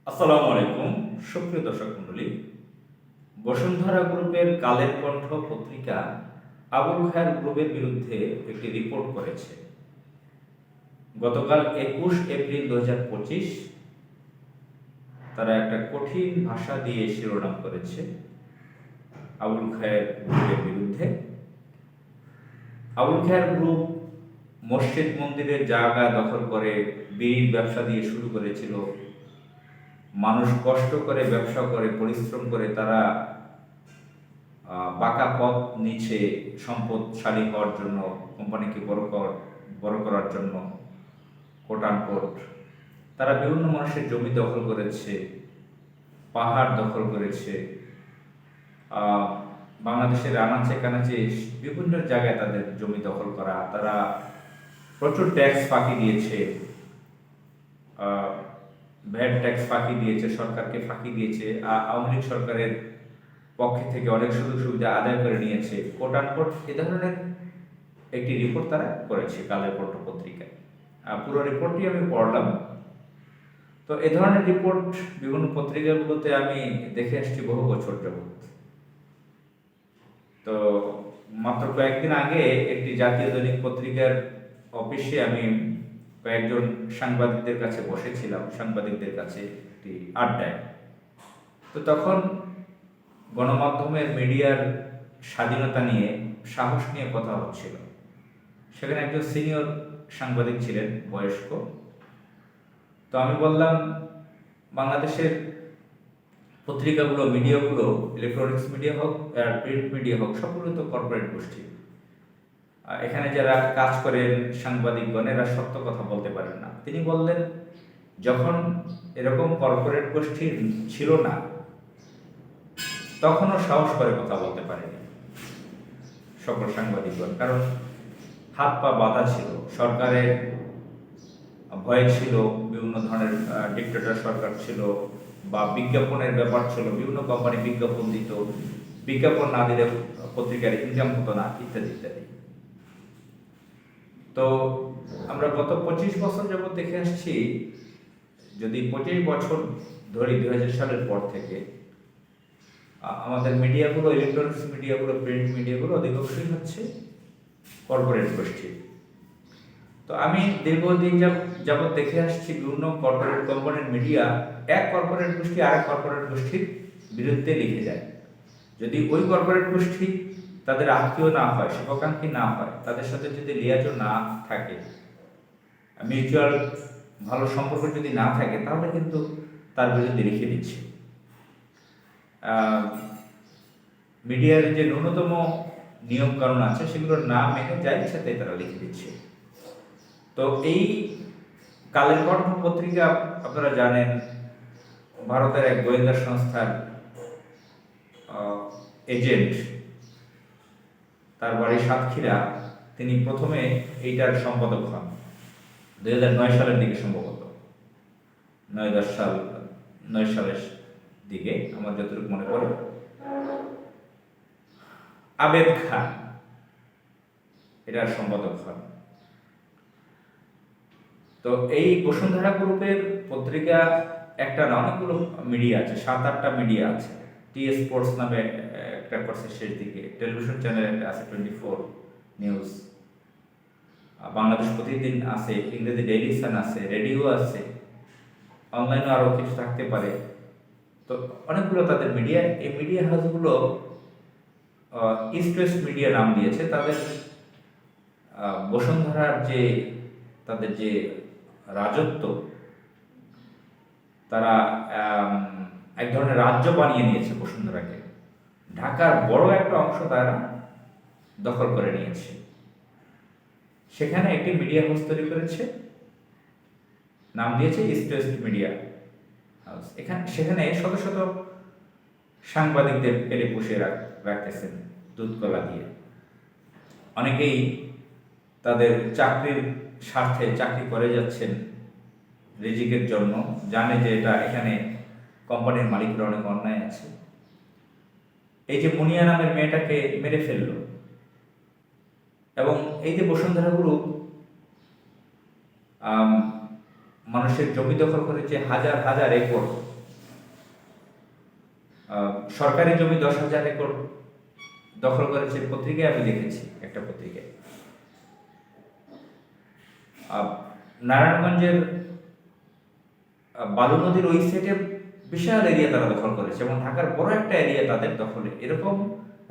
আসসালামু আলাইকুম সুপ্রিয় দর্শক মণ্ডলী। বসুন্ধরা গ্রুপের কালের কণ্ঠ পত্রিকা আবুল খায়ের গ্রুপের বিরুদ্ধে একটি রিপোর্ট করেছে। গতকাল 21 এপ্রিল 2025 তারা একটা কঠিন ভাষা দিয়ে শিরোনাম করেছে আবুল খায়ের গ্রুপের বিরুদ্ধে। আবুল খায়ের গ্রুপ মসজিদ মন্দিরের জায়গা দখল করে বিড়ির ব্যবসা দিয়ে শুরু করেছিল। মানুষ কষ্ট করে ব্যবসা করে পরিশ্রম করে তারা পাকা পথ নিচ্ছে সম্পদশালী হওয়ার জন্য, কোম্পানিকে বড় করার জন্য কোট আনকোট। তারা বিভিন্ন মানুষের জমি দখল করেছে, পাহাড় দখল করেছে, বাংলাদেশের আনাচে কানাচে বিভিন্ন জায়গায় তাদের জমি দখল করা। তারা প্রচুর ট্যাক্স ফাঁকি দিয়েছে, ভ্যাট ট্যাক্স ফাঁকি দিয়েছে, সরকারকে ফাঁকি দিয়েছে। আওয়ামী লীগ সরকারের পক্ষে থেকে অনেক সুযোগ সুবিধা আদায় করে নিয়েছে, কোট আনকোট। এ ধরনের একটি রিপোর্ট তারা করেছে কালের কণ্ঠ পত্রিকায়। পুরো রিপোর্টটি আমি পড়লাম। তো এ ধরনের রিপোর্ট বিভিন্ন পত্রিকাগুলোতে আমি দেখে আসছি বহু বছর যাবৎ। তো মাত্র কয়েকদিন আগে একটি জাতীয় দৈনিক পত্রিকার অফিসে আমি কয়েকজন সাংবাদিকদের কাছে বসেছিলাম, সাংবাদিকদের কাছে একটি আড্ডায়। তো তখন গণমাধ্যমের মিডিয়ার স্বাধীনতা নিয়ে, সাহস নিয়ে কথা হচ্ছিল। সেখানে একজন সিনিয়র সাংবাদিক ছিলেন, বয়স্ক। তো আমি বললাম, বাংলাদেশের পত্রিকাগুলো, মিডিয়াগুলো, ইলেকট্রনিক্স মিডিয়া হোক আর প্রিন্ট মিডিয়া হোক, সবগুলো তো কর্পোরেট গোষ্ঠী। এখানে যারা কাজ করেন সাংবাদিকগণ, এরা সত্য কথা বলতে পারেন না। তিনি বললেন, যখন এরকম কর্পোরেট গোষ্ঠী ছিল না তখনও সাহস করে কথা বলতে পারেনি সকল সাংবাদিকগণ, কারণ হাত পা বাঁধা ছিল, সরকারের ভয় ছিল, বিভিন্ন ধরনের ডিক্টেটর সরকার ছিল, বা বিজ্ঞাপনের ব্যাপার ছিল, বিভিন্ন কোম্পানি বিজ্ঞাপন দিত, বিজ্ঞাপন না দিলে পত্রিকার ইনকাম হতো না, ইত্যাদি ইত্যাদি। তো আমরা গত 25 বছর যাবৎ দেখে আসছি, যদি 25 বছর ধরি 2000 সালের পর থেকে, আমাদের মিডিয়াগুলো, ইলেকট্রনিক্স মিডিয়াগুলো, প্রিন্ট মিডিয়াগুলো অধিকাংশই হচ্ছে কর্পোরেট গোষ্ঠী। তো আমি দীর্ঘদিন যাবৎ দেখে আসছি, বিভিন্ন কর্পোরেট কোম্পানির মিডিয়া এক কর্পোরেট গোষ্ঠী আরেক কর্পোরেট গোষ্ঠীর বিরুদ্ধে লিখে যায়। যদি ওই কর্পোরেট গোষ্ঠী তাদের আত্মীয় না হয়, শুভাকাঙ্ক্ষী না হয়, তাদের সাথে যদি লিয়াজও না থাকে, মিউচুয়াল ভালো সম্পর্ক যদি না থাকে, তাহলে কিন্তু তার বিরুদ্ধে লিখে দিচ্ছে। মিডিয়ার যে ন্যূনতম নিয়ম কানুন আছে, সেগুলো না মেনে যাই সাথে তারা লিখে দিচ্ছে। তো এই কালের কণ্ঠ পত্রিকা, আপনারা জানেন, ভারতের এক গোয়েন্দা সংস্থার এজেন্ট, তার বাড়ি সাতক্ষীরা। তিনি প্রথমে এইটার সম্পাদক হন 2009 সালের দিকে, সম্ভবত 9 সালের দিকে, আমার যতটুকু মনে পড়ে। আবেদ খান এটার সম্পাদক হন। তো এই বসুন্ধরা গ্রুপের পত্রিকা একটা না, অনেকগুলো মিডিয়া আছে, 7-8টা মিডিয়া আছে। টি স্পোর্টস নামে একটা করছে শেষ দিকে, টেলিভিশন চ্যানেল একটা আছে 24 নিউজ, বাংলাদেশ প্রতিদিন আছে, ইংরেজি ডেইলি সান আছে, রেডিও আছে, অনলাইনে আরও কিছু থাকতে পারে। তো অনেকগুলো তাদের মিডিয়া। এই মিডিয়া হাউসগুলো ইস্ট ওয়েস্ট মিডিয়া নাম দিয়েছে। তাদের বসুন্ধরার যে তাদের যে রাজত্ব, তারা এক ধরনের রাজ্য বানিয়ে নিয়েছে বসুন্ধরাকে। ঢাকার বড় একটা অংশ তারা দখল করে নিয়েছে। সেখানে একটি মিডিয়া হাউস তৈরি করেছে, নাম দিয়েছে ইস্ট ওয়েস্ট মিডিয়া হাউস। সেখানে শত শত সাংবাদিকদের পেলে পুষে রাখতেছেন দুধ কলা দিয়ে। অনেকেই তাদের চাকরির স্বার্থে চাকরি করে যাচ্ছেন রিজিকের জন্য, জানে যে এখানে কোম্পানির মালিকরা অনেক অন্যায় আছে। এই যে মুনিয়া নামের মেয়েটাকে মেরে ফেললো, এবং এই যে বসুন্ধরা গ্রুপ মানুষের জমি দখল করেছে হাজার হাজার একর, সরকারি জমি 10,000 একর দখল করেছে। পত্রিকায় আমি দেখেছি, একটা পত্রিকায়। নারায়ণগঞ্জের বালু নদীর ওই সাইডে বিশাল এরিয়া তারা দখল করেছে এবং ঢাকার বড় একটা এরিয়া তাদের দখলে। এরকম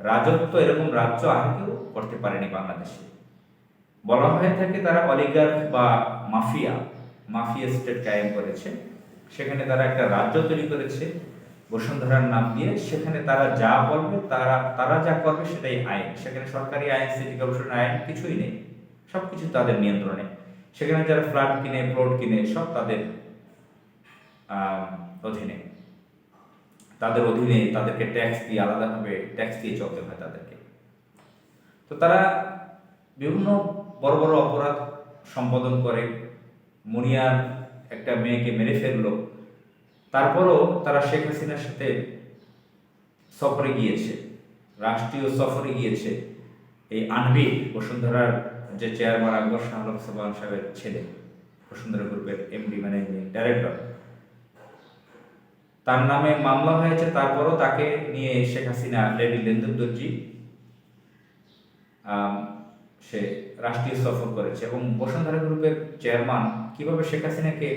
রাজত্ব, এরকম রাজ্য আর কেউ করতে পারেনি বাংলাদেশে। বলা হয়ে থাকে তারা অলিগার্ক বা মাফিয়া স্টেট কায়েম করেছে। সেখানে তারা একটা রাজ্য তৈরি করেছে বসুন্ধরার নাম দিয়ে। সেখানে তারা যা বলবে, তারা যা করবে সেটাই আইন। সেখানে সরকারি আইন, সিটি কর্পোরেশন আইন কিছুই নেই, সবকিছু তাদের নিয়ন্ত্রণে। সেখানে যারা ফ্ল্যাট কিনে, প্লট কিনে, সব তাদের অধীনে। তাদেরকে ট্যাক্স দিয়ে, আলাদাভাবে ট্যাক্স দিয়ে চলতে হয় তাদেরকে। তো তারা বিভিন্ন বড় বড় অপরাধ সম্পাদন করে। মুনিয়ার একটা মেয়েকে মেরে ফেললো, তারপরও তারা শেখ হাসিনার সাথে সফরে গিয়েছে, রাষ্ট্রীয় সফরে গিয়েছে। এই আনবির, বসুন্ধরার যে চেয়ারম্যান আকবর শাহ আলম সোবহান সাহেবের ছেলে, বসুন্ধরা গ্রুপের এমডি ম্যানেজিং ডাইরেক্টর, তার নামে মামলা হয়েছে। তারপরও তাকে নিয়ে শেখ হাসিনা, লেডি লেন্দুর দর্জি, সে রাষ্ট্রীয় সফর করেছে। এবং বসুন্ধরা গ্রুপের চেয়ারম্যান কিভাবে শেখ হাসিনাকে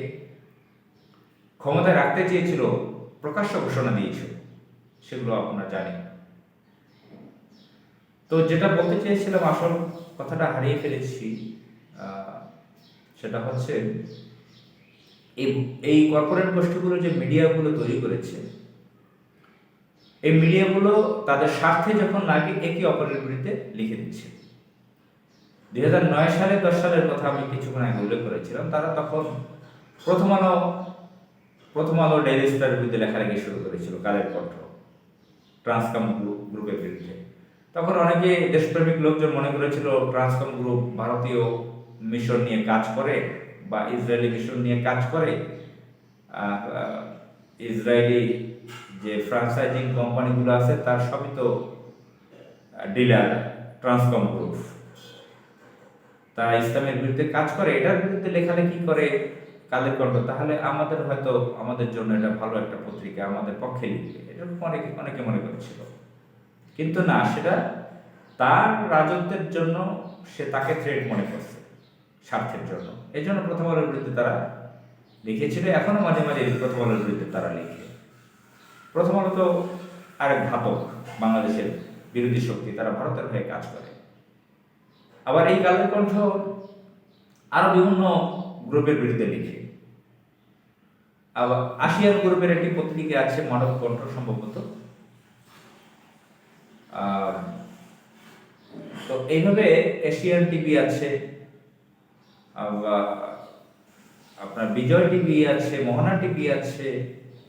ক্ষমতায় রাখতে চেয়েছিল, প্রকাশ্য ঘোষণা দিয়েছিল, সেগুলো আপনারা জানেন। তো যেটা বলতে চেয়েছিলাম, আসল কথাটা হারিয়ে ফেলেছি। সেটা হচ্ছে এই কর্পোরেট গোষ্ঠীগুলো যে মিডিয়াগুলো তৈরি করেছে, এই মিডিয়াগুলো তাদের স্বার্থে যখন লাগে একে অপরের বিরুদ্ধে লিখে দিচ্ছে। 2009 সালে 10 সালের কথা আমি কিছুক্ষণ আগে উল্লেখ করেছিলাম। তারা তখন প্রথম আলো ডেইলি স্টারের বিরুদ্ধে লেখালেখি শুরু করেছিল, কালের কণ্ঠ, ট্রান্সকম গ্রুপের বিরুদ্ধে। তখন অনেকে দেশপ্রেমিক লোকজন মনে করেছিল ট্রান্সকম গ্রুপ ভারতীয় মিশন নিয়ে কাজ করে বা ইসরায়েলি মিশন নিয়ে কাজ করে। ইসরায়েলি যে ফ্রাঞ্চাইজিং কোম্পানিগুলো আছে তার সবই তো ডিলার ট্রান্সকম গ্রুপ, তারা ইসলামের বিরুদ্ধে কাজ করে, এটার বিরুদ্ধে লেখালেখি করে কালের কণ্ঠ। তাহলে আমাদের জন্য এটা ভালো একটা পত্রিকা, আমাদের পক্ষে লিখবে, এরকম অনেকে মনে করেছিল। কিন্তু না, সেটা তার রাজত্বের জন্য সে তাকে থ্রেট মনে করছে, স্বার্থের জন্য। এই জন্য প্রথম আলোর বিরুদ্ধে তারা লিখেছিল, এখনো মাঝে মাঝে প্রথম আলোর বিরুদ্ধে তারা লিখে। প্রথম আলো তো আরেক ঘাতক, বাংলাদেশের বিরোধী শক্তি, তারা ভারতের হয়ে কাজ করে। আবার এই কালের কণ্ঠ আরো বিভিন্ন গ্রুপের বিরুদ্ধে লিখে। আবার আসিয়ান গ্রুপের একটি পত্রিকা আছে, মানব কণ্ঠ সম্ভবত। তো এইভাবে এশিয়ান টিভি আছে, আপনার বিজয় টিভি আছে, মোহনা টিভি আছে,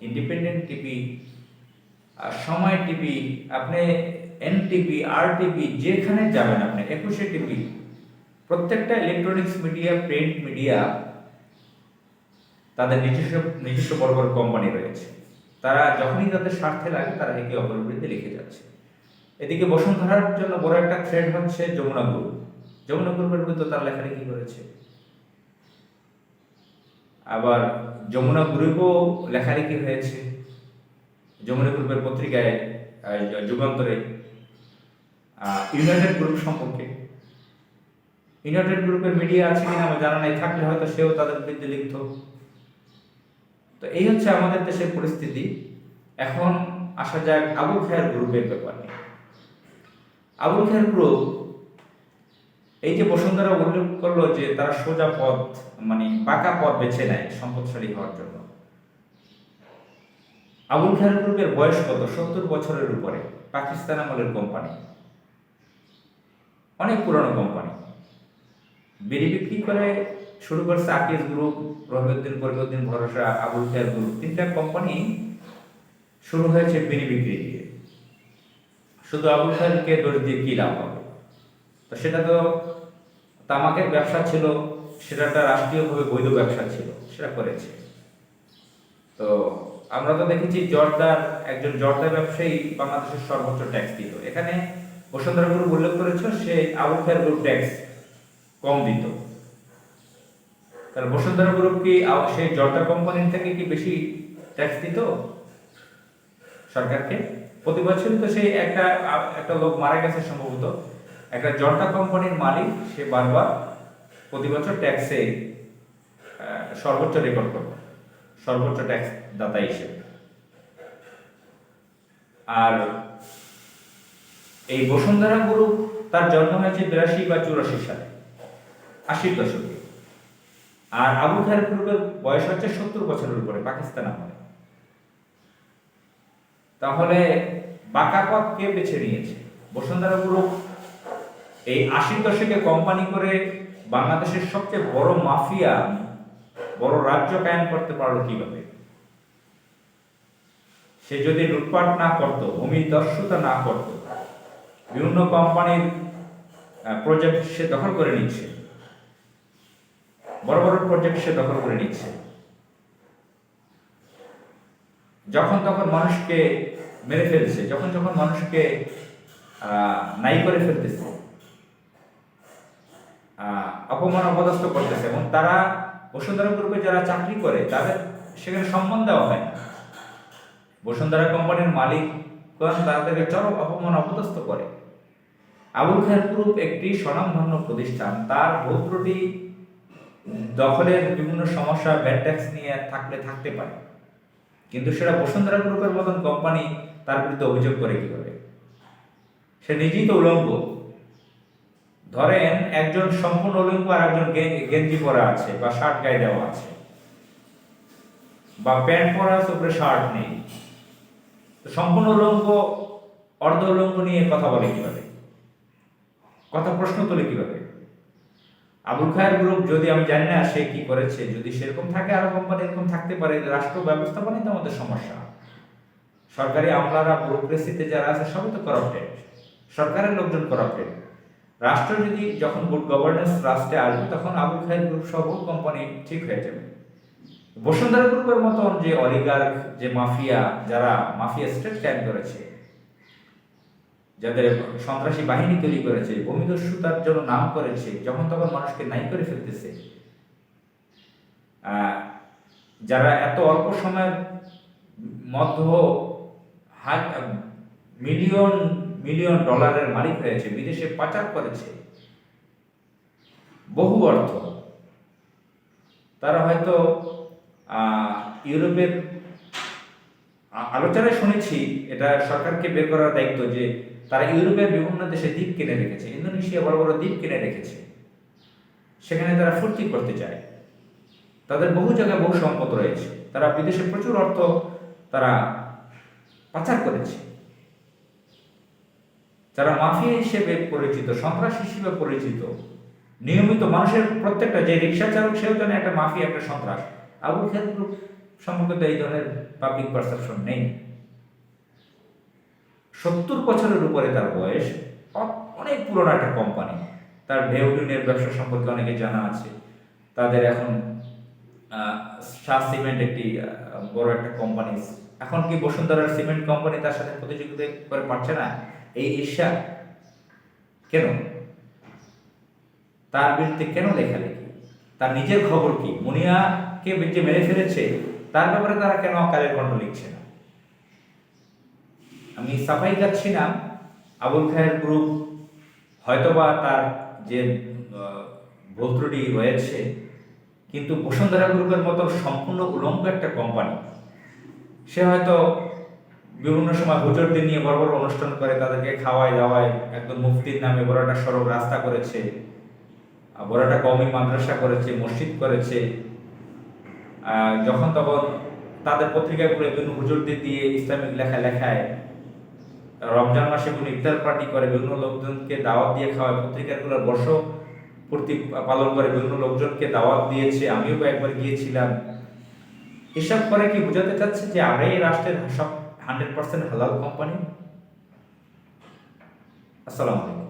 ইন্ডিপেন্ডেন্ট টিভি, সময় টিভি, আপনি এনটিভি, আর টিভি, যেখানে যাবেন আপনি, 21 টিভি, প্রত্যেকটা ইলেকট্রনিক্স মিডিয়া, প্রিন্ট মিডিয়া, তাদের নিজস্ব বড় বড় কোম্পানি রয়েছে। তারা যখনই তাদের স্বার্থে লাগে তারা একে অপরের বিরুদ্ধে লিখে যাচ্ছে। এদিকে বসুন্ধরার জন্য বড় একটা থ্রেড হচ্ছে যমুনা গ্রুপ। যমুনা গ্রুপের বিরুদ্ধে তারা লেখালেখি করেছে। আবার যমুনা গ্রুপও লেখালেখি হয়েছে যমুনা গ্রুপের পত্রিকায়, যুগান্তরে, ইউনাইটেড গ্রুপ সম্পর্কে। ইউনাইটেড গ্রুপের মিডিয়া আছে কিনা আমার জানা নাই, থাকলে হয়তো সেও তাদের বিরুদ্ধে লিখত। তো এই হচ্ছে আমাদের দেশের পরিস্থিতি। এখন আসা যাক আবুল খায়ের গ্রুপের ব্যাপারে। আবুল খায়ের গ্রুপ, এই যে বসুন্ধরা উল্লেখ করলো যে তারা সোজা পথ, মানে পাকা পথ বেছে নেয় সম্পদশালী হওয়ার জন্য। আবুল খায়ের গ্রুপের বয়স কত? 70 বছরের উপরে। পাকিস্তান আমলের কোম্পানি, অনেক পুরনো কোম্পানি। বিড়ি বিক্রি করে শুরু করছে আকিজ গ্রুপ, রহিউদ্দিন ভরসা, আবুল খায়ের গ্রুপ, 3টা কোম্পানি শুরু হয়েছে বিড়ি বিক্রি দিয়ে। শুধু আবুল খায়েরকে দোষ দিয়ে কি লাভ হবে? তো সেটা তো তামাকের ব্যবসা ছিল, সেটা একটা রাষ্ট্রীয়ভাবে বৈধ ব্যবসা ছিল, সেটা করেছে। তো আমরা তো দেখেছি একজন জর্দার ব্যবসায়ী বাংলাদেশের সর্বোচ্চ ট্যাক্স দিত। এখানে বসুন্ধরা গ্রুপ উল্লেখ করেছে সে আবুল খায়ের গ্রুপ ট্যাক্স কম দিত। তাহলে বসুন্ধরা গ্রুপ কি সেই জর্দা কোম্পানির থেকে কি বেশি ট্যাক্স দিত সরকারকে? প্রতি বছরই তো সেই একটা লোক মারা গেছে সম্ভবত, একটা জর্দা কোম্পানির মালিক, সে বারবার প্রতি বছর ট্যাক্সে সর্বোচ্চ রেকর্ড করবে, সর্বোচ্চ ট্যাক্স দাতা হিসেবে। আর এই বসুন্ধরা গ্রুপ তার জন্ম হয়েছে 82 বা 84 সালে, 80 দশকে। আর আবু খায়ের গ্রুপের বয়স হচ্ছে 70 বছরের উপরে, পাকিস্তান আমলে। তাহলে বাঁকা পথ কে বেছে নিয়েছে? বসুন্ধরা গ্রুপ এই 80 দশকে কোম্পানি করে বাংলাদেশের সবচেয়ে বড় মাফিয়া, বড় রাজ্য কায়েম করতে পারলো কিভাবে? সে যদি লুটপাট না করত, ভূমি দস্যুতা না করত, বিভিন্ন কোম্পানির প্রজেক্ট সে দখল করে নিচ্ছে, বড় বড় প্রজেক্ট সে দখল করে নিচ্ছে, যখন তখন মানুষকে মেরে ফেলছে, যখন যখন মানুষকে নাই করে ফেলতেছে, অপমান অপদস্থ করতেছে, এবং তারা বসুন্ধরা গ্রুপে যারা চাকরি করে তাদের সেখানে সম্মান দেওয়া হয় না। বসুন্ধরা কোম্পানির মালিক তাদেরকে চরম অপমান অপদস্থ করে। আবুল খায়ের গ্রুপ একটি স্বনামধন্য প্রতিষ্ঠান, তার ভুল ত্রুটি দখলের বিভিন্ন সমস্যা, ব্যাড ট্যাক্স নিয়ে থাকতে পারে, কিন্তু সেটা বসুন্ধরা গ্রুপের মতন কোম্পানি তার বিরুদ্ধে অভিযোগ করে কিভাবে? সে নিজেই তো উলঙ্গ। ধরেন একজন সম্পূর্ণ উলঙ্গ আর একজন গেঞ্জি পরা আছে বা শার্ট গায়ে দেওয়া আছে, বা প্যান্ট পরা আছে উপরে শার্ট নেই, তো সম্পূর্ণ উলঙ্গ অর্ধ উলঙ্গ নিয়ে কথা বলে কিভাবে? কথা প্রশ্ন তোলে কিভাবে? আবুল খায়ের গ্রুপ, যদি আমি জানি না সে কি করেছে, যদি সেরকম থাকে আরো কোম্পানি এরকম থাকতে পারে। রাষ্ট্র ব্যবস্থাপনাই তো আমাদের সমস্যা। সরকারি আমলারা, ব্যুরোক্রেসিতে যারা আছে সবই তো করাপ্টেড, সরকারের লোকজন করাপ্টেড। রাষ্ট্র যদি যখন গুড গভর্নেন্স রাষ্ট্রে আসবে, তখন আবুল খায়ের গ্রুপ সব কোম্পানি ঠিক হয়ে যাবে। বসুন্ধরা গ্রুপের মতন যে অলিগার্ক, যে মাফিয়া, যারা মাফিয়া স্টেট কায়েম করেছে, যাদের সন্ত্রাসী বাহিনী তৈরি করেছে, ভূমিদস্যুতার জন্য নাম করেছে, যখন তখন মানুষকে নাই করে ফেলতেছে, যারা এত অল্প সময়ের মধ্যে মিলিয়ন মিলিয়ন ডলারের মালিক হয়েছে, বিদেশে পাচার করেছে বহু অর্থ, তারা হয়তো ইউরোপের আলোচনায় শুনেছি, এটা সরকারকে বের করার দায়িত্ব, যে তারা ইউরোপের বিভিন্ন দেশে দ্বীপ কিনে রেখেছে, ইন্দোনেশিয়া বড় বড় দ্বীপ কিনে রেখেছে, সেখানে তারা ফুর্তি করতে চায়। তাদের বহু জায়গায় বহু সম্পদ রয়েছে, তারা বিদেশে প্রচুর অর্থ তারা পাচার করেছে। যারা মাফিয়া হিসেবে পরিচিত, সন্ত্রাস হিসেবে পরিচিত, নিয়মিত মানুষের প্রত্যেকটা, যে রিক্সা চালক সেও জানে একটা মাফিয়া, একটা সন্ত্রাস। আবুল খায়ের গ্রুপ সম্পর্কে তো এই ধরনের পাবলিক পারসেপশন নেই। 70 বছরের উপরে তার বয়স, অনেক পুরনো একটা কোম্পানি। তার ঢেউলিনের ব্যবসা সম্পর্কে অনেকে জানা আছে। তাদের এখন শাহ সিমেন্ট একটি বড় একটা কোম্পানি। এখন কি বসুন্ধরার সিমেন্ট কোম্পানি তার সাথে প্রতিযোগিতা করে পারছে না? এই ঈর্ষা কেন? তার বিরুদ্ধে কেন লেখালেখি? তার নিজের খবর কি? মুনিয়াকে যে মেরে ফেলেছে তার ব্যাপারে তারা কেন কালের কণ্ঠ লিখছে না? আমি সাফাই যাচ্ছি না। আবুল খায়ের গ্রুপ হয়তোবা তার যে ভুল ত্রুটি রয়েছে, কিন্তু বসুন্ধরা গ্রুপের মতো সম্পূর্ণ উলঙ্গ একটা কোম্পানি, সে হয়তো বিভিন্ন সময় হুজুরদের নিয়ে বড় বড় অনুষ্ঠান করে, তাদেরকে খাওয়ায় দাওয়ায়, একদম মুফতির নামে বড় একটা সড়ক রাস্তা করেছে, বড় একটা কওমি মাদ্রাসা করেছে, মসজিদ করেছে। যখন তখন তাদের পত্রিকাগুলো বিভিন্ন হুজুরদের দিয়ে ইসলামিক লেখায়, রমজান মাসে কোনো ইফতার পার্টি করে, বিভিন্ন লোকজনকে দাওয়াত দিয়ে খাওয়ায়, পত্রিকাগুলোর বর্ষ পূর্তি পালন করে, বিভিন্ন লোকজনকে দাওয়াত দিয়েছে, আমিও একবার গিয়েছিলাম। এসব করে কি বোঝাতে চাচ্ছে যে আমরা এই রাষ্ট্রের সব 100% হালাল কোম্পানি? আসসালামু আলাইকুম।